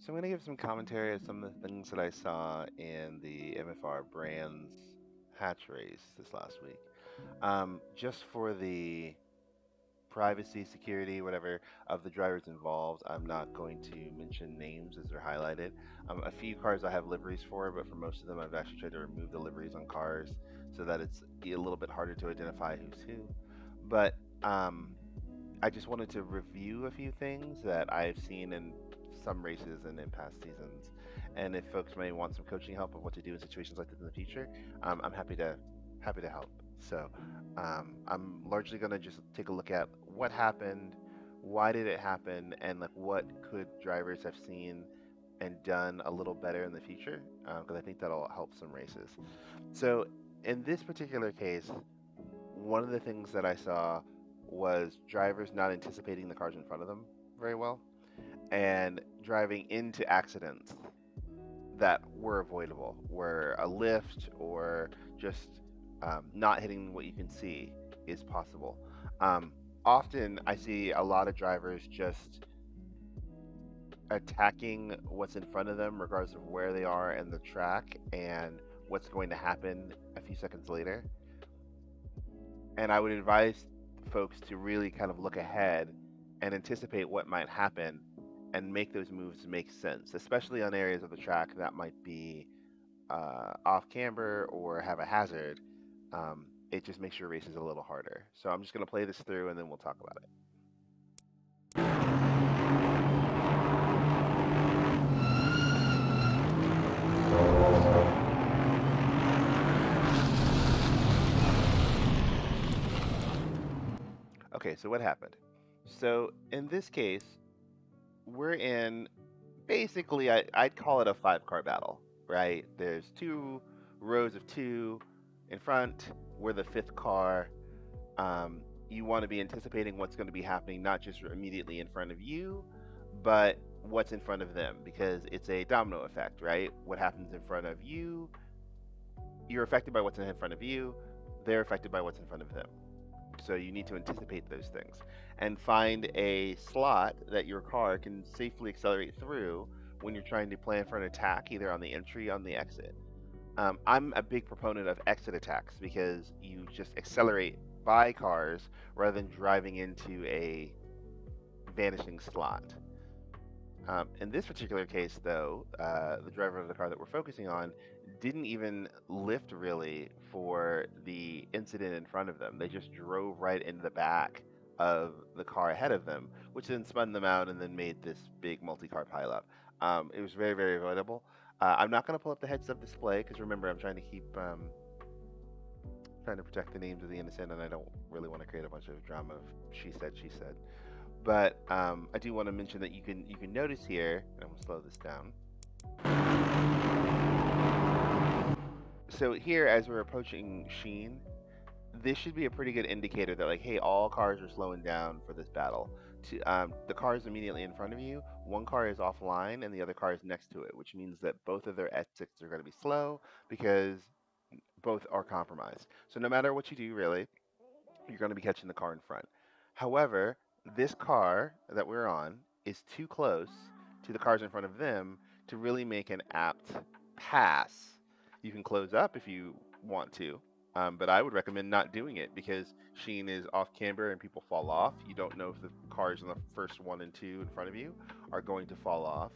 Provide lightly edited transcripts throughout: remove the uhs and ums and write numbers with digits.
So I'm going to give some commentary on some of the things that I saw in the MFR brands hatch race this last week. Just for the privacy, security, whatever, of the drivers involved, I'm not going to mention names as they're highlighted. A few cars I have liveries for, but for most of them, I've actually tried to remove the liveries on cars so that it's a little bit harder to identify who's who. But I just wanted to review a few things that I've seen in some races and in past seasons. And if folks may want some coaching help of what to do in situations like this in the future, I'm happy to help. So I'm largely going to just take a look at what happened, why did it happen, and like what could drivers have seen and done a little better in the future, because I think that'll help some races. So in this particular case, one of the things that I saw was drivers not anticipating the cars in front of them very well and driving into accidents that were avoidable, where a lift or just not hitting what you can see is possible. Um, Often I see a lot of drivers just attacking what's in front of them, regardless of where they are in the track and what's going to happen a few seconds later. And I would advise folks to really kind of look ahead and anticipate what might happen and make those moves make sense, especially on areas of the track that might be off camber or have a hazard. It just makes your races a little harder. So I'm just going to play this through and then we'll talk about it. Okay, so what happened? So in this case, we're in basically, I'd call it a 5 car battle, right? There's 2 rows of 2 in front. We're the 5th car. You want to be anticipating what's going to be happening, not just immediately in front of you, but what's in front of them, because it's a domino effect, right? What happens in front of you, you're affected by what's in front of you, they're affected by what's in front of them. So you need to anticipate those things and find a slot that your car can safely accelerate through when you're trying to plan for an attack, either on the entry or on the exit. I'm a big proponent of exit attacks because you just accelerate by cars rather than driving into a vanishing slot. In this particular case, though, the driver of the car that we're focusing on didn't even lift really for the incident in front of them. They just drove right into the back of the car ahead of them, which then spun them out and then made this big multi-car pileup. It was very, very avoidable. I'm not going to pull up the heads-up display because remember, I'm trying to keep trying to protect the names of the innocent, and I don't really want to create a bunch of drama of she said, she said. But I do want to mention that you can notice here, and I'm gonna slow this down. So here, as we're approaching Sheen, this should be a pretty good indicator that like, hey, all cars are slowing down for this battle. The car is immediately in front of you. One car is offline, and the other car is next to it, which means that both of their exits are going to be slow because both are compromised. So no matter what you do, really, you're going to be catching the car in front. However, this car that we're on is too close to the cars in front of them to really make an apt pass. You can close up if you want to, but I would recommend not doing it because Sheen is off camber and people fall off. You don't know if the cars in the first 1 and 2 in front of you are going to fall off.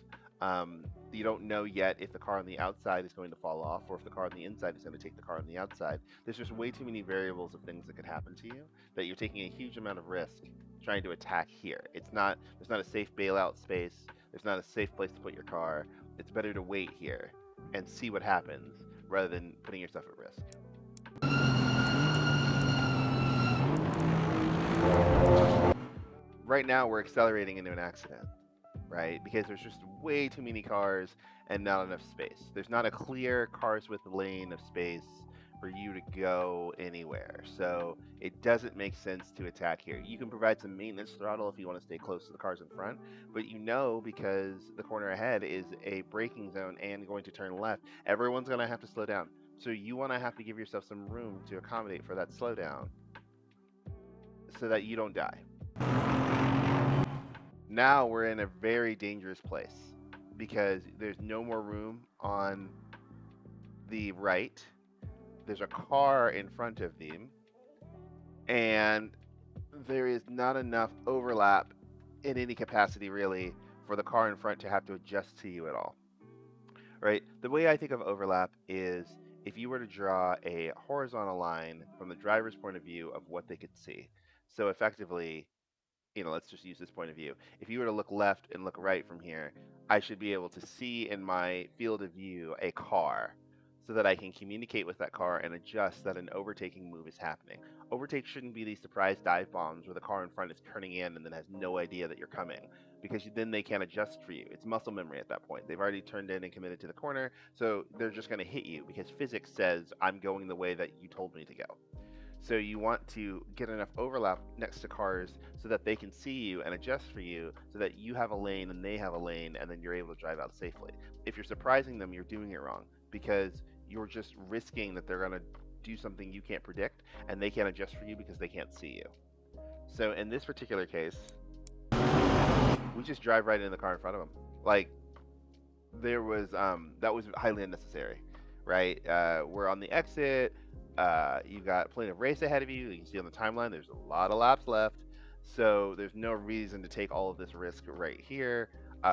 You don't know yet if the car on the outside is going to fall off or if the car on the inside is going to take the car on the outside. There's just way too many variables of things that could happen to you that you're taking a huge amount of risk trying to attack here. There's not a safe bailout space. There's not a safe place to put your car. It's better to wait here and see what happens rather than putting yourself at risk. Right now we're accelerating into an accident, right? Because there's just way too many cars and not enough space. There's not a clear cars with lane of space for you to go anywhere. So it doesn't make sense to attack here. You can provide some maintenance throttle if you want to stay close to the cars in front, but you know because the corner ahead is a braking zone and going to turn left, everyone's going to have to slow down. So you want to have to give yourself some room to accommodate for that slowdown so that you don't die. Now we're in a very dangerous place. because there's no more room on the right. There's a car in front of them, and there is not enough overlap in any capacity really for the car in front to have to adjust to you at all, right? The way I think of overlap is if you were to draw a horizontal line from the driver's point of view of what they could see. So effectively, let's just use this point of view. If you were to look left and look right from here, I should be able to see in my field of view a car so that I can communicate with that car and adjust that an overtaking move is happening. Overtake shouldn't be these surprise dive bombs where the car in front is turning in and then has no idea that you're coming because then they can't adjust for you. It's muscle memory at that point. They've already turned in and committed to the corner, so they're just going to hit you because physics says I'm going the way that you told me to go. So you want to get enough overlap next to cars so that they can see you and adjust for you so that you have a lane and they have a lane and then you're able to drive out safely. If you're surprising them, you're doing it wrong because you're just risking that they're going to do something you can't predict and they can't adjust for you because they can't see you. So in this particular case, we just drive right into the car in front of them. Like there was that was highly unnecessary, right? We're on the exit. You got plenty of race ahead of you. You can see on the timeline there's a lot of laps left, so there's no reason to take all of this risk right here.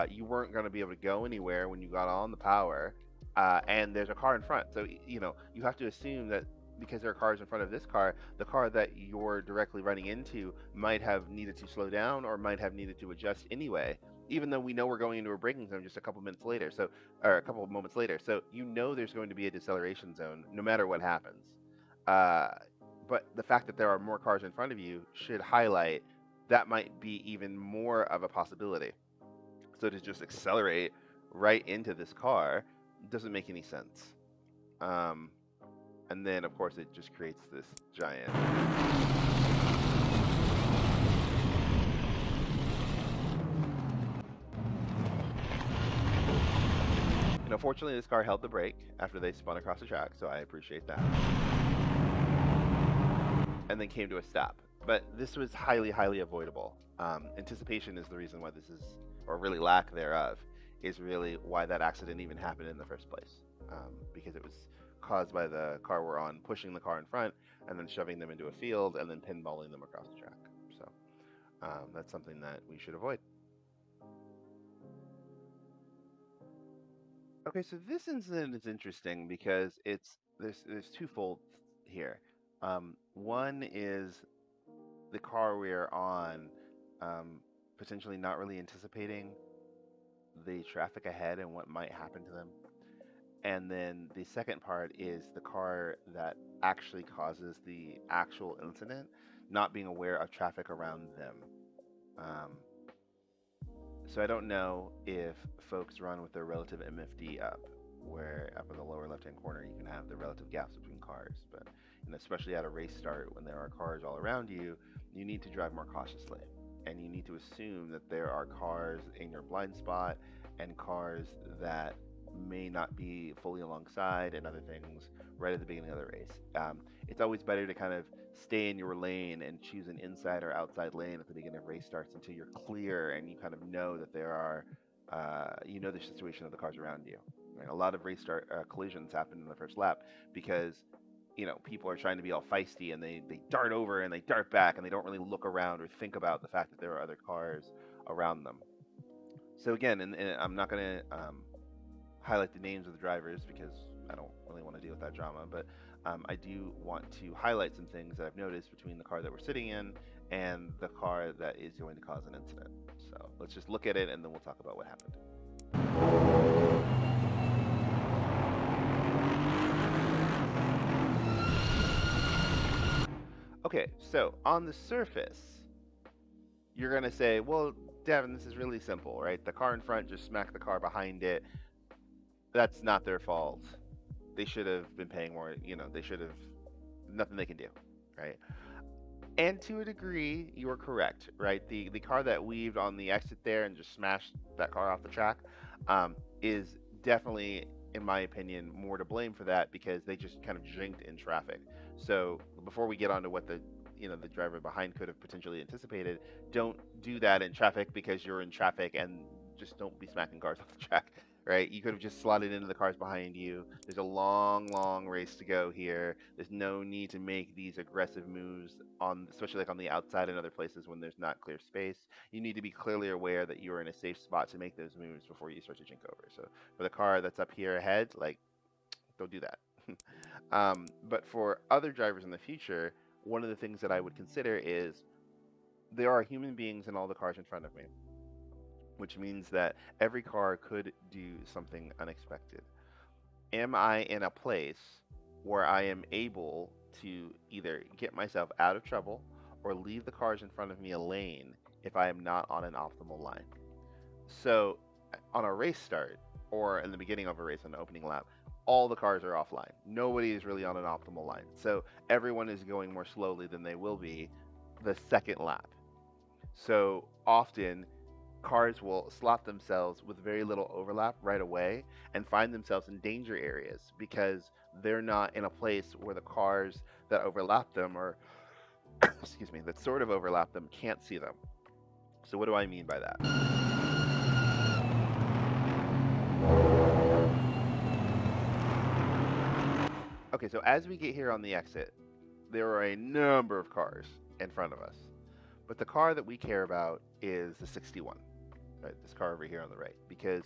You weren't going to be able to go anywhere when you got on the power, and there's a car in front. So you have to assume that because there are cars in front of this car, the car that you're directly running into might have needed to slow down or might have needed to adjust anyway, even though we know we're going into a braking zone just a couple minutes later, or a couple of moments later. So there's going to be a deceleration zone no matter what happens. Uh, but the fact that there are more cars in front of you should highlight that might be even more of a possibility. So to just accelerate right into this car doesn't make any sense. And then, of course, it just creates this giant. Fortunately, this car held the brake after they spun across the track, so I appreciate that. And then came to a stop. But this was highly, highly avoidable. Anticipation is the reason why this is, or really lack thereof, is really why that accident even happened in the first place. Because it was caused by the car we're on pushing the car in front and then shoving them into a field and then pinballing them across the track. So that's something that we should avoid. Okay, so this incident is interesting because there's twofold here. One is the car we are on potentially not really anticipating the traffic ahead and what might happen to them. And then the second part is the car that actually causes the actual incident not being aware of traffic around them. Um, so I don't know if folks run with their relative MFD up, where up in the lower left-hand corner you can have the relative gaps between cars. But especially at a race start when there are cars all around you, you need to drive more cautiously. And you need to assume that there are cars in your blind spot and cars that may not be fully alongside and other things right at the beginning of the race. It's always better to kind of stay in your lane and choose an inside or outside lane at the beginning of race starts until you're clear and you kind of know that there are, the situation of the cars around you. Right? A lot of race start collisions happen in the first lap because people are trying to be all feisty and they dart over and they dart back and they don't really look around or think about the fact that there are other cars around them. So again, and I'm not going to highlight the names of the drivers because I don't really want to deal with that drama, but I do want to highlight some things that I've noticed between the car that we're sitting in and the car that is going to cause an incident. So let's just look at it and then we'll talk about what happened. Okay, so on the surface, you're going to say, well, Davin, this is really simple, right? The car in front just smacked the car behind it. That's not their fault. They should have been paying more, they should have, nothing they can do, right? And to a degree, you are correct, right? The car that weaved on the exit there and just smashed that car off the track is definitely, in my opinion, more to blame for that because they just kind of jinked in traffic. So before we get on to what the driver behind could have potentially anticipated, don't do that in traffic because you're in traffic and just don't be smacking cars off the track, right? You could have just slotted into the cars behind you. There's a long, long race to go here. There's no need to make these aggressive moves on, especially like on the outside and other places when there's not clear space. You need to be clearly aware that you're in a safe spot to make those moves before you start to jink over. So for the car that's up here ahead, like, don't do that. But for other drivers in the future, one of the things that I would consider is there are human beings in all the cars in front of me, which means that every car could do something unexpected. Am I in a place where I am able to either get myself out of trouble or leave the cars in front of me a lane if I am not on an optimal line? So, on a race start or in the beginning of a race on the opening lap, all the cars are offline. Nobody is really on an optimal line. So, everyone is going more slowly than they will be the second lap. So, often cars will slot themselves with very little overlap right away and find themselves in danger areas because they're not in a place where the cars that overlap them or excuse me, that sort of overlap them can't see them. So what do I mean by that? Okay, so as we get here on the exit, there are a number of cars in front of us. But the car that we care about is the 61, right? This car over here on the right, because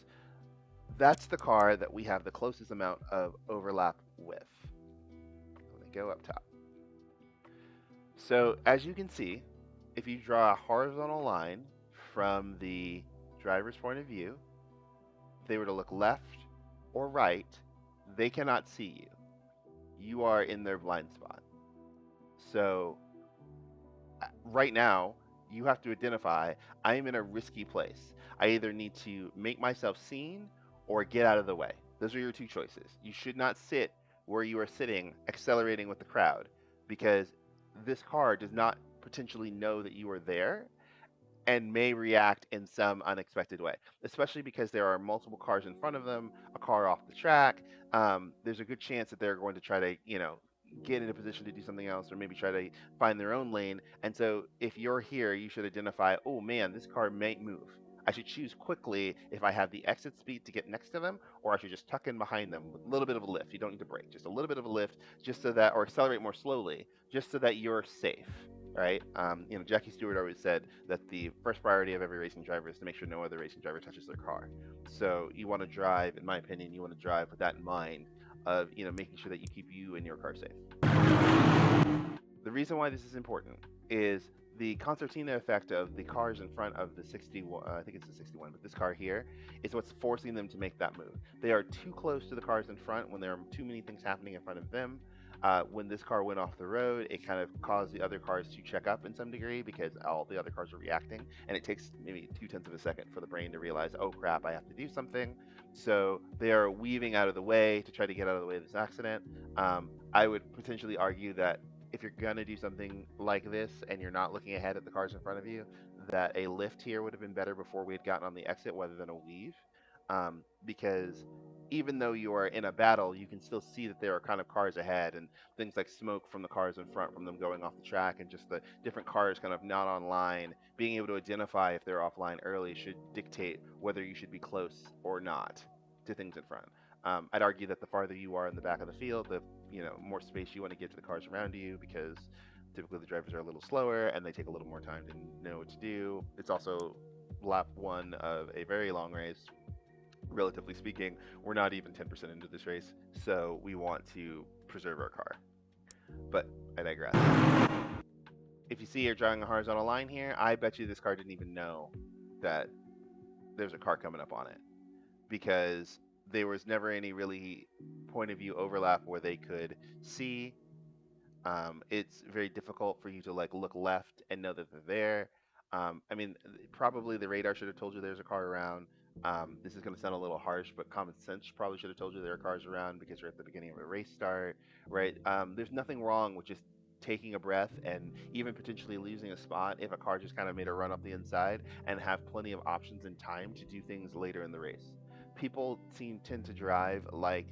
that's the car that we have the closest amount of overlap with. Let me go up top. So as you can see, if you draw a horizontal line from the driver's point of view, if they were to look left or right, they cannot see you. You are in their blind spot. So right now, you have to identify, I am in a risky place. I either need to make myself seen or get out of the way. Those are your two choices. You should not sit where you are sitting, accelerating with the crowd, because this car does not potentially know that you are there and may react in some unexpected way, especially because there are multiple cars in front of them, a car off the track. There's a good chance that they're going to try to, get in a position to do something else or maybe try to find their own lane. And so if you're here, you should identify, oh man, this car may move. I should choose quickly if I have the exit speed to get next to them, or I should just tuck in behind them with a little bit of a lift. You don't need to brake, just a little bit of a lift, just so that, or accelerate more slowly, just so that you're safe. Right? Jackie Stewart always said that the first priority of every racing driver is to make sure no other racing driver touches their car. So you want to drive, in my opinion, you want to drive with that in mind of, making sure that you keep you and your car safe. The reason why this is important is the concertina effect of the cars in front of the 61, I think it's the 61, but this car here is what's forcing them to make that move. They are too close to the cars in front when there are too many things happening in front of them. When this car went off the road, it kind of caused the other cars to check up in some degree because all the other cars are reacting, and it takes maybe 0.2 of a second for the brain to realize, oh crap, I have to do something. So they are weaving out of the way to try to get out of the way of this accident. I would potentially argue that if you're going to do something like this and you're not looking ahead at the cars in front of you, that a lift here would have been better before we had gotten on the exit rather than a weave. Because even though you are in a battle, you can still see that there are kind of cars ahead and things like smoke from the cars in front from them going off the track and just the different cars kind of not online. Being able to identify if they're offline early should dictate whether you should be close or not to things in front. I'd argue that the farther you are in the back of the field, the more space you want to give to the cars around you because typically the drivers are a little slower and they take a little more time to know what to do. It's also lap one of a very long race. Relatively speaking, we're not even 10% into this race, so we want to preserve our car. But I digress. If you see you're drawing a horizontal line here, I bet you this car didn't even know that there's a car coming up on it because there was never any really point of view overlap where they could see. It's very difficult for you to look left and know that they're there. Probably the radar should have told you there's a car around. This is going to sound a little harsh, but common sense probably should have told you there are cars around because you're at the beginning of a race start, right? There's nothing wrong with just taking a breath and even potentially losing a spot if a car just kind of made a run up the inside and have plenty of options and time to do things later in the race. People tend to drive like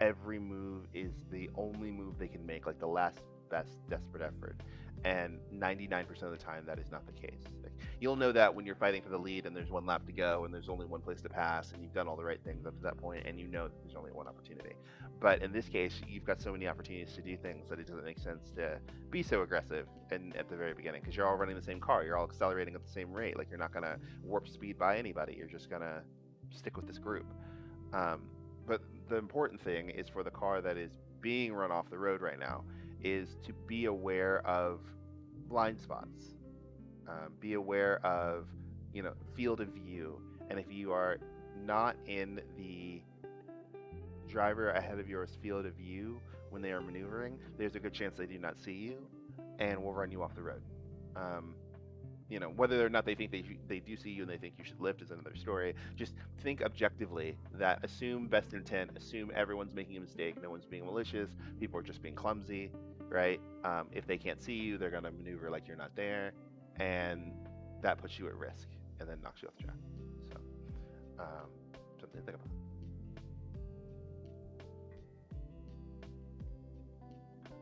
every move is the only move they can make, like the last best desperate effort. And 99% of the time, that is not the case. Like You'll know that when you're fighting for the lead and there's one lap to go and there's only one place to pass and you've done all the right things up to that point and you know that there's only one opportunity. But in this case, you've got so many opportunities to do things that it doesn't make sense to be so aggressive and at the very beginning because you're all running the same car. You're all accelerating at the same rate. Like you're not going to warp speed by anybody. You're just going to stick with this group. But the important thing is for the car that is being run off the road right now is to be aware of blind spots. Be aware of, field of view. And if you are not in the driver ahead of yours field of view when they are maneuvering, there's a good chance they do not see you and will run you off the road. Whether or not they think they do see you and they think you should lift is another story. Just think objectively that assume best intent, assume everyone's making a mistake, no one's being malicious, people are just being clumsy, right? If they can't see you, they're going to maneuver like you're not there, and that puts you at risk and then knocks you off the track. So, something to think about.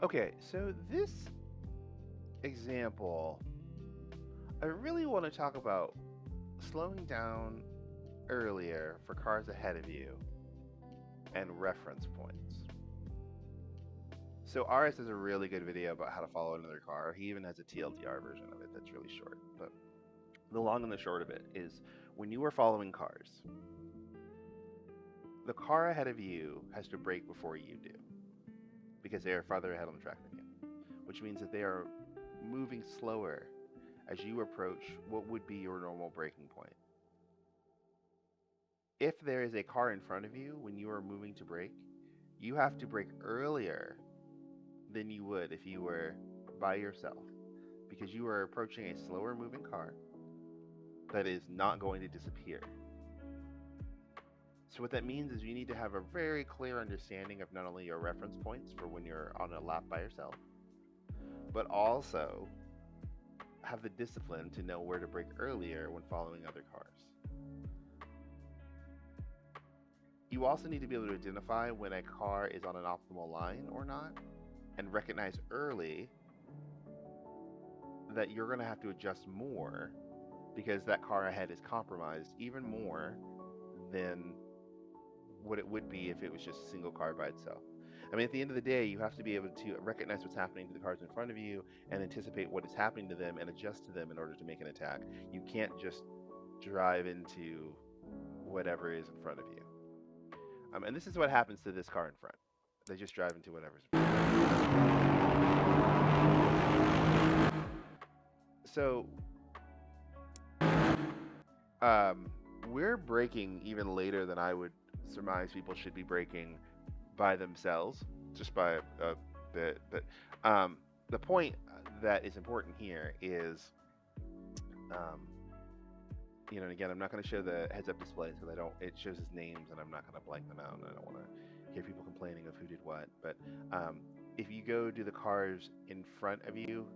Okay, so this example, I really want to talk about slowing down earlier for cars ahead of you and reference points. So RS has a really good video about how to follow another car. He even has a TLDR version of it that's really short. But the long and the short of it is when you are following cars, the car ahead of you has to brake before you do because they are farther ahead on the track than you, which means that they are moving slower as you approach what would be your normal braking point. If there is a car in front of you when you are moving to brake, you have to brake earlier than you would if you were by yourself, because you are approaching a slower moving car that is not going to disappear. So what that means is you need to have a very clear understanding of not only your reference points for when you're on a lap by yourself, but also have the discipline to know where to brake earlier when following other cars. You also need to be able to identify when a car is on an optimal line or not, and recognize early that you're going to have to adjust more because that car ahead is compromised even more than what it would be if it was just a single car by itself. I mean, at the end of the day, you have to be able to recognize what's happening to the cars in front of you and anticipate what is happening to them and adjust to them in order to make an attack. You can't just drive into whatever is in front of you. And this is what happens to this car in front. They just drive into whatever's in front of them. So, we're braking even later than I would surmise people should be braking by themselves, just by a bit. But the point that is important here is, and again, I'm not going to show the heads-up displays because it shows his names, and I'm not going to blank them out, and I don't want to hear people complaining of who did what. But if you go to the cars in front of you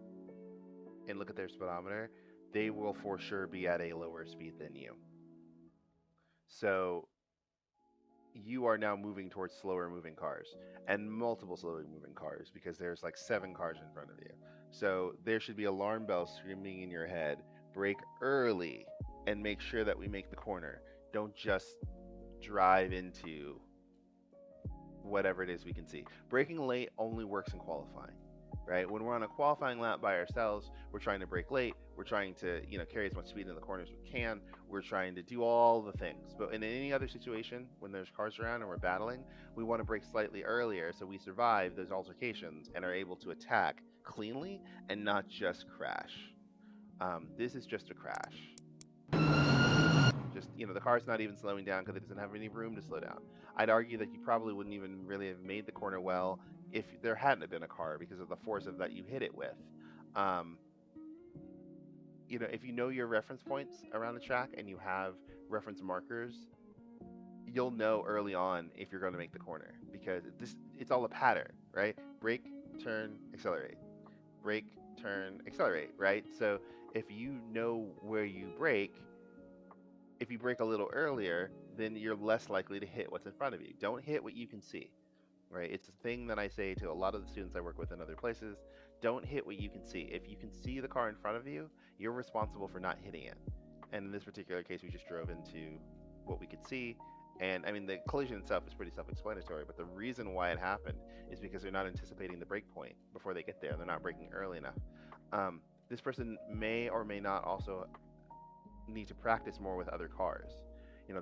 and look at their speedometer, they will for sure be at a lower speed than you. So you are now moving towards slower moving cars and multiple slower moving cars because there's like 7 cars in front of you. So there should be alarm bells screaming in your head. Brake early and make sure that we make the corner. Don't just drive into whatever it is we can see. Braking late only works in qualifying, right? When we're on a qualifying lap by ourselves, we're trying to brake late. We're trying to, carry as much speed in the corner as we can. We're trying to do all the things. But in any other situation, when there's cars around and we're battling, we want to brake slightly earlier so we survive those altercations and are able to attack cleanly and not just crash. This is just a crash. Just, the car's not even slowing down because it doesn't have any room to slow down. I'd argue that you probably wouldn't even really have made the corner well if there hadn't been a car because of the force of that you hit it with. If you know your reference points around the track and you have reference markers, you'll know early on if you're going to make the corner because it's all a pattern, right? Brake, turn, accelerate. Brake, turn, accelerate, right? So if you know where you brake, if you brake a little earlier, then you're less likely to hit what's in front of you. Don't hit what you can see. right? It's a thing that I say to a lot of the students I work with in other places. Don't hit what you can see. If you can see the car in front of you, you're responsible for not hitting it. And in this particular case, we just drove into what we could see. And I mean, the collision itself is pretty self explanatory, but the reason why it happened is because they're not anticipating the break point before they get there. They're not braking early enough. Um, this person may or may not also need to practice more with other cars.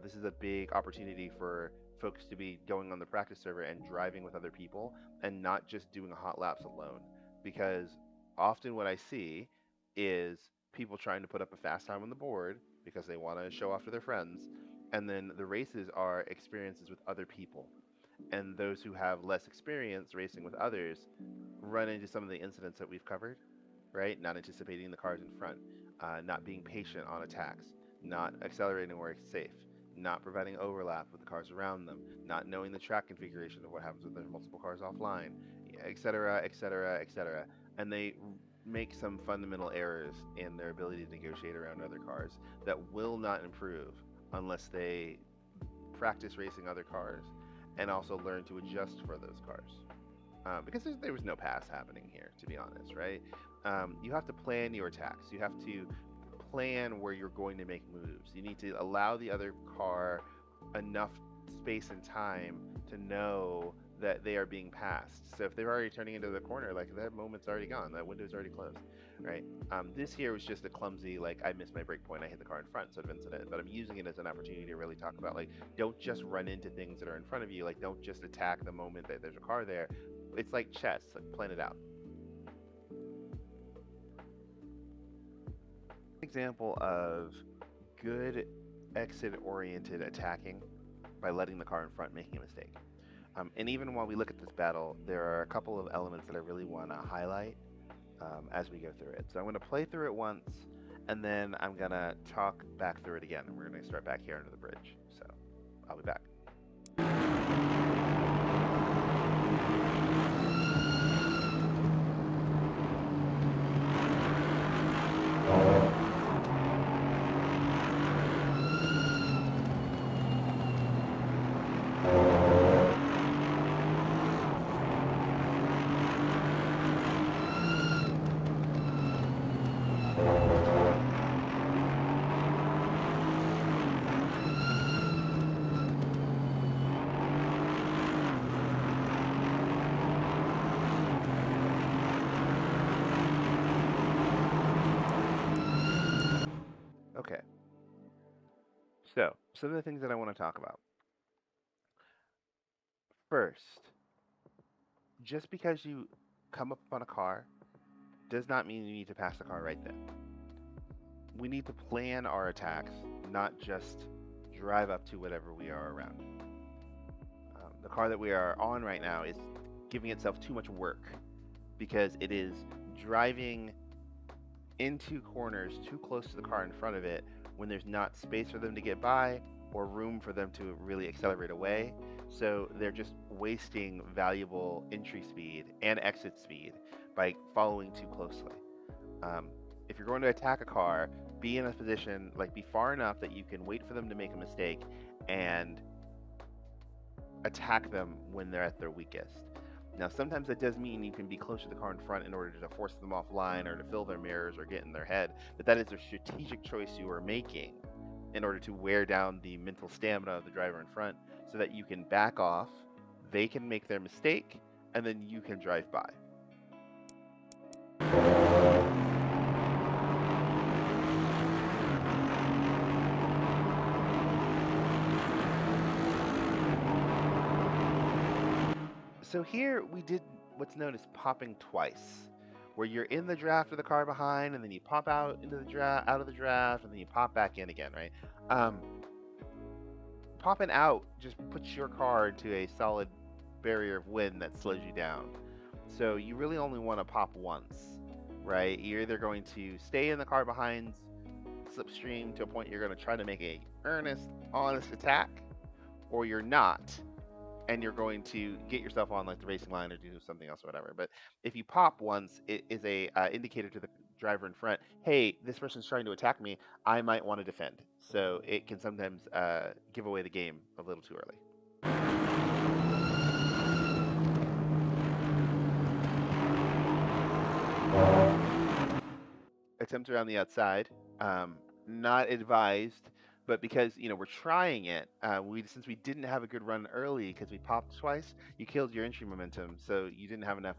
This is a big opportunity for folks to be going on the practice server and driving with other people and not just doing hot laps alone. Because often what I see is people trying to put up a fast time on the board because they want to show off to their friends. And then the races are experiences with other people. And those who have less experience racing with others run into some of the incidents that we've covered, right? Not anticipating the cars in front, not being patient on attacks, not accelerating where it's safe, not providing overlap with the cars around them, not knowing the track configuration of what happens when there's multiple cars offline, et cetera, et cetera, et cetera. And they make some fundamental errors in their ability to negotiate around other cars that will not improve unless they practice racing other cars and also learn to adjust for those cars. Because there was no pass happening here, to be honest, right? You have to plan your attacks. You have to plan where you're going to make moves. You need to allow the other car enough space and time to know that they are being passed. So if they're already turning into the corner, like that moment's already gone, that window's already closed, right? This here was just a clumsy, like I missed my break point, I hit the car in front sort of incident, but I'm using it as an opportunity to really talk about like, don't just run into things that are in front of you, like don't just attack the moment that there's a car there. It's like chess, like plan it out. Example of good exit-oriented attacking by letting the car in front making a mistake. And even while we look at this battle, there are a couple of elements that I really want to highlight as we go through it. So I'm going to play through it once, and then I'm going to talk back through it again, and we're going to start back here under the bridge. So I'll be back. Okay. So, some of the things that I want to talk about. First, just because you come up on a car does not mean you need to pass the car right then. We need to plan our attacks, not just drive up to whatever we are around. The car that we are on right now is giving itself too much work because it is driving into corners too close to the car in front of it when there's not space for them to get by or room for them to really accelerate away. So they're just wasting valuable entry speed and exit speed by following too closely. If you're going to attack a car, be in a position, like be far enough that you can wait for them to make a mistake and attack them when they're at their weakest. Now, sometimes that does mean you can be close to the car in front in order to force them offline or to fill their mirrors or get in their head, but that is a strategic choice you are making in order to wear down the mental stamina of the driver in front so that you can back off, they can make their mistake, and then you can drive by. So here we did what's known as popping twice, where you're in the draft with the car behind, and then you pop out into the draft, out of the draft, and then you pop back in again, right? Popping out just puts your car into a solid barrier of wind that slows you down. So you really only want to pop once, right? You're either going to stay in the car behind, slipstream to a point you're going to try to make a earnest, honest attack, or you're not, and you're going to get yourself on like the racing line or do something else or whatever. But if you pop once, it is a indicator to the driver in front, hey, this person's trying to attack me, I might want to defend. So it can sometimes give away the game a little too early. attempt around the outside. Not advised, but because we're trying it. Since we didn't have a good run early because we popped twice, you killed your entry momentum, so you didn't have enough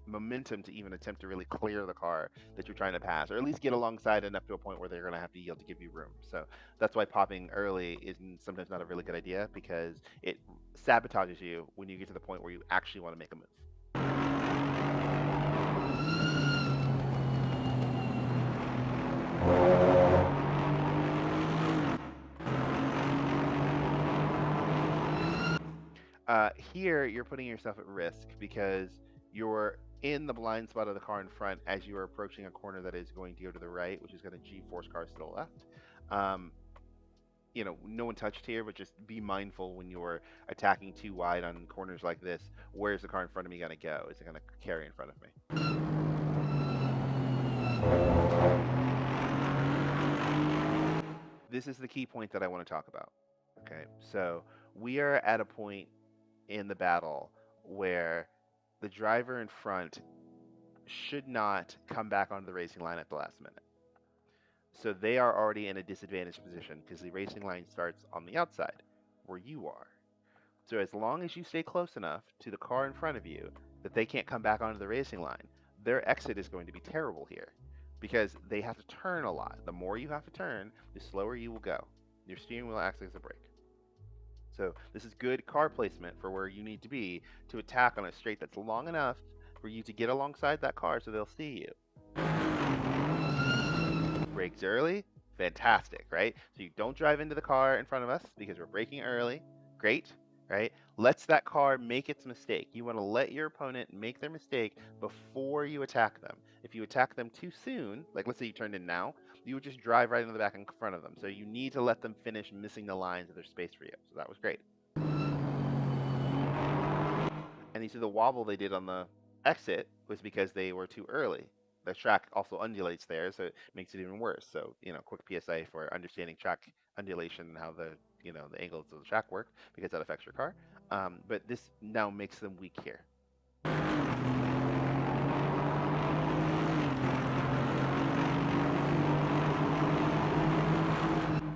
momentum to even attempt to really clear the car that you're trying to pass, or at least get alongside enough to a point where they're going to have to yield to give you room. So that's why popping early is sometimes not a really good idea, because it sabotages you when you get to the point where you actually want to make a move. Here, you're putting yourself at risk because you're in the blind spot of the car in front as you are approaching a corner that is going to go to the right, which is going to G-force cars to the left. Um, no one touched here, but just be mindful when you're attacking too wide on corners like this. Where's the car in front of me going to go? Is it going to carry in front of me? This is the key point that I want to talk about. Okay, so we are at a point in the battle where the driver in front should not come back onto the racing line at the last minute. So they are already in a disadvantaged position because the racing line starts on the outside where you are. So as long as you stay close enough to the car in front of you that they can't come back onto the racing line, their exit is going to be terrible here because they have to turn a lot. The more you have to turn, the slower you will go. Your steering wheel acts as a brake. So this is good car placement for where you need to be to attack on a straight that's long enough for you to get alongside that car so they'll see you. Brakes early, fantastic, right? So you don't drive into the car in front of us because we're braking early. Great, right? Lets that car make its mistake. You want to let your opponent make their mistake before you attack them. If you attack them too soon, like let's say you turned in now, you would just drive right into the back in front of them. So you need to let them finish missing the lines of their space for you. So that was great. And you see the wobble they did on the exit was because they were too early. The track also undulates there, so it makes it even worse. So, quick PSA for understanding track undulation and how the angles of the track work, because that affects your car. But this now makes them weak here.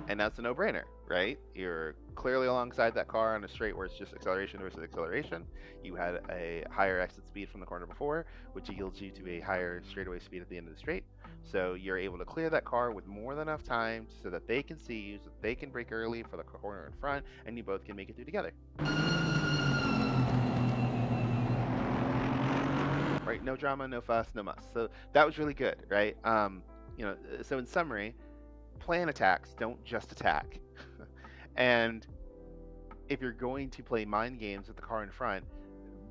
And that's a no-brainer, right? You're clearly alongside that car on a straight where it's just acceleration versus acceleration. You had a higher exit speed from the corner before, which yields you to a higher straightaway speed at the end of the straight. So you're able to clear that car with more than enough time so that they can see you, so that they can brake early for the corner in front, and you both can make it through together. Right? No drama, no fuss, no muss. So that was really good, right? So in summary, plan attacks, don't just attack. And if you're going to play mind games with the car in front,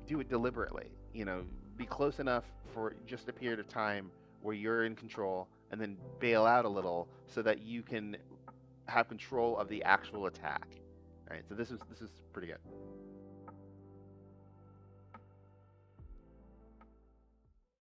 do it deliberately. Be close enough for just a period of time where you're in control, and then bail out a little so that you can have control of the actual attack. All right, so this is pretty good.